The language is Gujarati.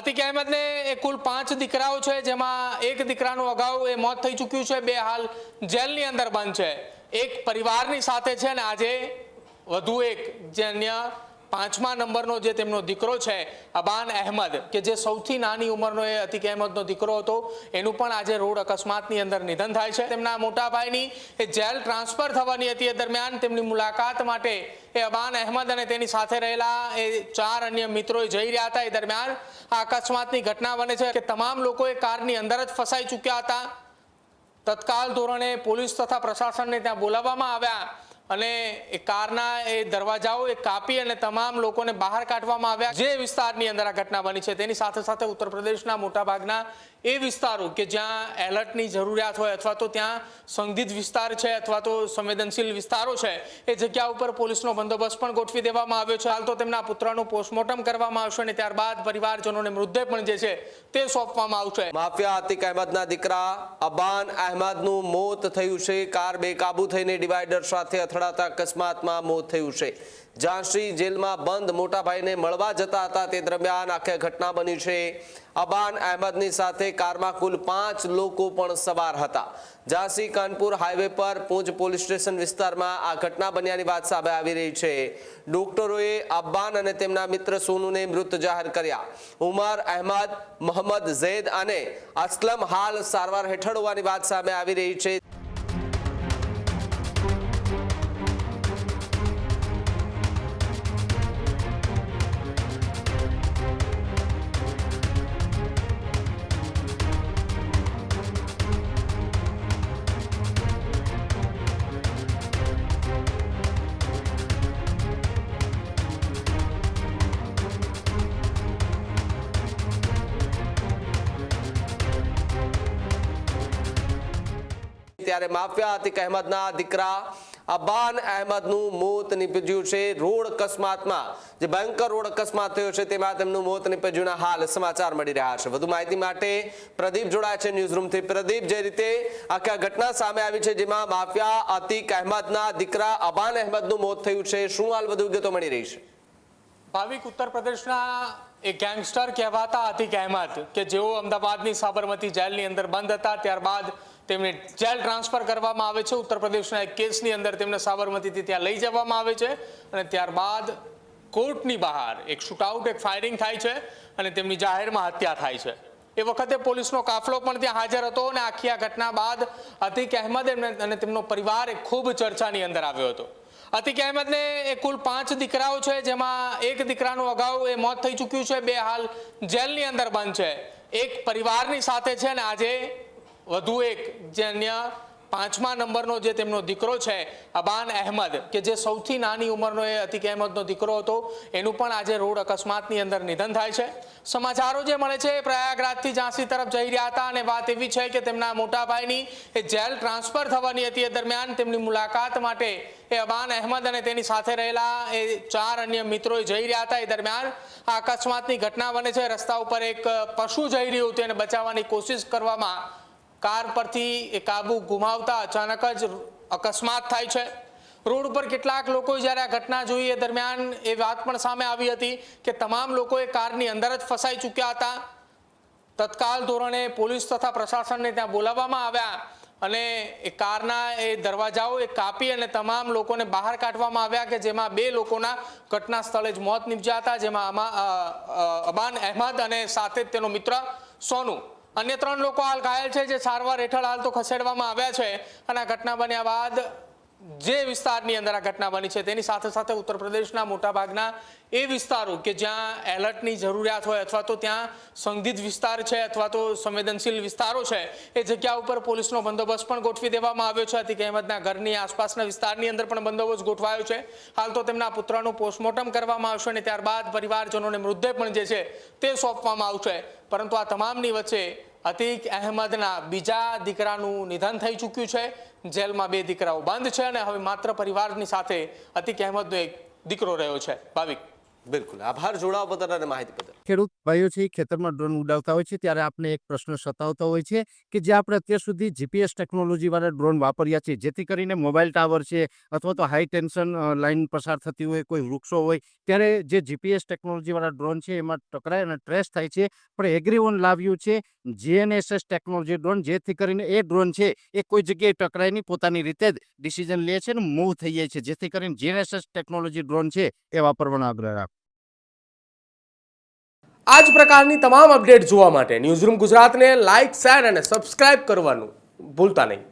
અતિક અહેમદને કુલ 5 દીકરાઓ છે, જેમાં એક દીકરાનું અગાઉ મોત થઈ ચૂક્યું છે, 2 હાલ જેલની અંદર બંધ છે, એક પરિવારની સાથે છે અને આજે વધુ એક જે અન્ય 5મા નંબરનો જે તેમનો દીકરો છે અબાન અહેમદ, કે જે સૌથી નાની ઉંમરનો એ અતિક અહેમદનો દીકરો હતો, એનું પણ આજે રોડ અકસ્માતની અંદર નિધન થાય છે। તેમના મોટા ભાઈની જેલ ટ્રાન્સફર થવાની હતી, એ દરમિયાન તેમની મુલાકાત માટે એ અબાન અહેમદ અને તેની સાથે રહેલા એ 4 અન્ય મિત્રો જઈ રહ્યા હતા। એ દરમિયાન આ અકસ્માતની ઘટના બને છે કે તમામ લોકો એ કારની અંદર જ ફસાઈ ચૂક્યા હતા। તત્કાલ ધોરણે પોલીસ તથા પ્રશાસનને ત્યાં બોલાવવામાં આવ્યા અને એ કારના એ દરવાજાઓ કાપી અને તમામ લોકોને બહાર કાઢવામાં આવ્યા। જે વિસ્તારની અંદર આ ઘટના બની છે તેની સાથે સાથે ઉત્તર પ્રદેશના મોટાભાગના એ વિસ્તારો કે જ્યાં એલર્ટની જરૂરિયાત હોય અથવા તો ત્યાં સંદિગ્ધ વિસ્તાર છે અથવા તો સંવેદનશીલ વિસ્તારો છે, એ જગ્યા ઉપર પોલીસનો બંદોબસ્ત પણ ગોઠવી દેવામાં આવ્યો છે। હાલ તો તેમના પુત્રનું પોસ્ટમોર્ટમ કરવામાં આવશે અને ત્યારબાદ પરિવારજનોને મૃતદેહ પણ જે છે તે સોંપવામાં આવશે। માફિયા અતિક અહેમદના દીકરા અબાન અહેમદનું મોત થયું છે। કાર બેકાબુ થઈને ડિવાઈડર સાથે અથડાતા અકસ્માતમાં મોત થયું છે। ઝાંસી જેલમાં બંધ મોટા ભાઈને મળવા જતા હતા તે દરમિયાન આખી ઘટના બની છે। અબાન અહેમદની સાથે કારમાં કુલ 5 લોકો પણ સવાર હતા। ઝાંસી કાનપુર હાઈવે પર પૂંચ પોલીસ સ્ટેશન વિસ્તારમાં આ ઘટના બન્યાની વાત સામે આવી રહી છે। ડોક્ટરોએ અબાન અને તેમના મિત્ર સોનુને મૃત જાહેર કર્યા। ઉમર અહેમદ, મોહમ્મદ ઝૈદ અને અસલમ હાલ સારવાર હેઠળ હોવાની વાત સામે આવી રહી છે। ત્યારે માફિયા અતિક અહેમદના દીકરા અબાન અહેમદનું મોત નીપજ્યું છે। રોડ અકસ્માતમાં જે ભયંકર રોડ અકસ્માત થયો છે તેમાં તેમનું મોત નીપજ્યુંના હાલ સમાચાર મળી રહ્યા છે। વધુ માહિતી માટે પ્રદીપ જોડાયા છે ન્યૂઝ રૂમથી। પ્રદીપ, જે રીતે આખી ઘટના સામે આવી છે જેમાં માફિયા અતિક અહેમદના દીકરા અબાન અહેમદનું મોત થયું છે, શું હાલ વધુ વિગતો મળી રહી છે? ભાવિક, ઉત્તર પ્રદેશના એક ગેંગસ્ટર કહેવાતા અતિક અહેમદ કે જેઓ અમદાવાદની સાબરમતી જેલની અંદર બંધ હતા, ત્યારબાદ તેમને જેલ ટ્રાન્સફર કરવામાં આવે છે। ઉત્તર પ્રદેશના એક કેસની અંદર તેમને સાબરમતીથી ત્યાં લઈ જવામાં આવે છે અને ત્યારબાદ કોર્ટની બહાર એક શૂટઆઉટ, એક ફાયરિંગ થાય છે અને તેમની જાહેરમાં હત્યા થાય છે। એ વખતે પોલીસનો કાફલો પણ ત્યાં હાજર હતો અને આખી આ ઘટના બાદ અતિક અહેમદ અને તેમનો પરિવાર ખૂબ ચર્ચાની અંદર આવ્યો હતો। અતિક અહેમદને કુલ 5 દીકરાઓ છે, જેમાં એક દીકરાનું અગાઉ મોત થઈ ચૂક્યું છે, 2 હાલ જેલની અંદર બંધ છે, એક પરિવારની સાથે છે અને આજે વધુ એક જે અન્ય 5મા નંબરનો જે તેમનો દીકરો છે અબાન અહેમદ, કે જે સૌથી નાની ઉંમરનો એ અતિક અહેમદનો દીકરો હતો, એનું પણ આજે રોડ અકસ્માતની અંદર નિધન થાય છે। સમાચારો જે મળે છે એ પ્રયાગરાજથી ઝાંસી તરફ જઈ રહ્યા હતા અને વાત એવી છે કે તેમના મોટા ભાઈની જેલ ટ્રાન્સફર થવાની હતી, એ દરમિયાન તેમની મુલાકાત માટે એ અબાન અહેમદ અને તેની સાથે રહેલા એ 4 અન્ય મિત્રો જઈ રહ્યા હતા। એ દરમિયાન આ અકસ્માતની ઘટના બને છે। રસ્તા ઉપર એક પશુ જઈ રહ્યું હતું અને બચાવવાની કોશિશ કરવામાં કાર પરથી એ કાબુ ગુમાવતા અચાનક જ અકસ્માત થાય છે। રોડ ઉપર કેટલાક લોકો જ્યારે આ ઘટના જોઈ એ દરમિયાન એ વાત પણ સામે આવી હતી કે તમામ લોકો એ કારની અંદર જ ફસાઈ ચૂક્યા હતા। તત્કાલ ધોરણે પોલીસ તથા પ્રશાસનને ત્યાં બોલાવવામાં આવ્યા અને એ કારના એ દરવાજાઓ કાપી અને તમામ લોકોને બહાર કાઢવામાં આવ્યા, કે જેમાં 2 લોકોના ઘટના સ્થળે જ મોત નીપજ્યા હતા, જેમાં અબાન અહેમદ અને સાથે જ તેનો મિત્ર સોનુ। અન્ય 3 લોકો હાલ ઘાયલ છે, જે સારવાર હેઠળ હાલ તો ખસેડવામાં આવ્યા છે। અને આ ઘટના બન્યા બાદ જે વિસ્તારની અંદર આ ઘટના બની છે તેની સાથે સાથે ઉત્તર પ્રદેશના મોટાભાગના એ વિસ્તારો કે જ્યાં એલર્ટની જરૂરિયાત હોય અથવા તો ત્યાં સંદિગ્ધ વિસ્તાર છે અથવા તો સંવેદનશીલ વિસ્તારો છે, એ જગ્યા ઉપર પોલીસનો બંદોબસ્ત પણ ગોઠવી દેવામાં આવ્યો છે। અતિક અહેમદના ઘરની આસપાસના વિસ્તારની અંદર પણ બંદોબસ્ત ગોઠવાયો છે। હાલ તો તેમના પુત્રનું પોસ્ટમોર્ટમ કરવામાં આવશે અને ત્યારબાદ પરિવારજનોને મૃતદેહ પણ જે છે તે સોંપવામાં આવશે। પરંતુ આ તમામની વચ્ચે અતિક અહેમદના બીજા દીકરાનું નિધન થઈ ચૂક્યું છે। જેલમાં 2 દીકરાઓ બંધ છે અને હવે માત્ર પરિવારની સાથે અતિક અહેમદનો એક દીકરો રહ્યો છે। ભાવિક। બિલકુલ આભાર જોડાવા બદલ અને માહિતી બદલ. ખેડૂત ભાઈઓ છે એ ખેતરમાં ડ્રોન ઉડાવતા હોય છે ત્યારે આપણે એક પ્રશ્ન સતાવતો હોય છે કે જે આપણે અત્યાર સુધી જીપીએસ ટેકનોલોજીવાળા ડ્રોન વાપર્યા છે, જેથી કરીને મોબાઈલ ટાવર છે અથવા તો હાઈ ટેન્શન લાઇન પસાર થતી હોય, કોઈ વૃક્ષો હોય, ત્યારે જે જીપીએસ ટેકનોલોજીવાળા ડ્રોન છે એમાં ટકરાય અને ટ્રેસ થાય છે. પણ એગ્રીવન લાવ્યું છે જીએનએસએસ ટેકનોલોજી ડ્રોન, જેથી કરીને એ ડ્રોન છે એ કોઈ જગ્યાએ ટકરાય નહીં, પોતાની રીતે જ ડિસિઝન લે છે અને મૂવ થઈ જાય છે, જેથી કરીને જીએનએસએસ ટેકનોલોજી ડ્રોન છે એ વાપરવાનો આગ્રહ રાખો. આ જ પ્રકારની તમામ અપડેટ જોવા માટે ન્યૂઝરૂમ ગુજરાતને લાઇક, શેર અને સબસ્ક્રાઇબ કરવાનું ભૂલતા નહીં.